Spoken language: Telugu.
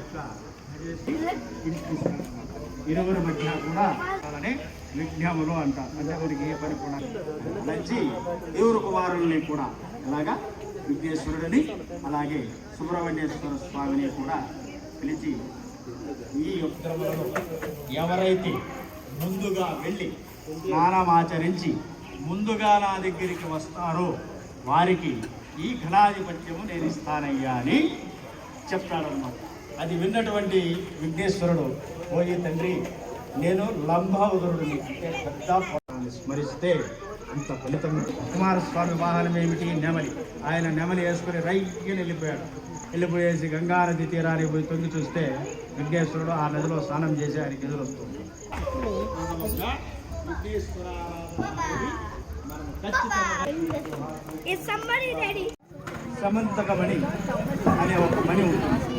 యొక్క ఇరువురి మధ్య కూడా విఘ్నములు అంటారు. అంటే మనకి ఏ పని కూడా నచ్చి దేవుడు కుమారుల్ని కూడా ఇలాగా విఘ్నేశ్వరుడిని అలాగే సుబ్రహ్మణ్యేశ్వర స్వామిని కూడా పిలిచి ఈ యుద్ధములను ఎవరైతే ముందుగా వెళ్ళి స్నానమాచరించి ముందుగా నా దగ్గరికి వస్తారో వారికి ఈ ఘనాధిపత్యము నేను ఇస్తానయ్యా అని చెప్తాడన్నమాట. అది విన్నటువంటి విఘ్నేశ్వరుడు, పోయి తండ్రి నేను లంబావదురుడిని అంటే పెద్ద పురాణాన్ని స్మరిస్తే అంత ఫలితం. కుమారస్వామి వాహనం ఏమిటి? నెమలి. ఆయన నెమలి వేసుకుని రైకి వెళ్ళిపోయేసి గంగానది తీరానికి పోయి తొంగి చూస్తే విఘ్నేశ్వరుడు ఆ నదిలో స్నానం చేసి ఆయనకి ఎదురొస్తుంది. సమంతకమణి అనే ఒక మణి ఉంటుంది.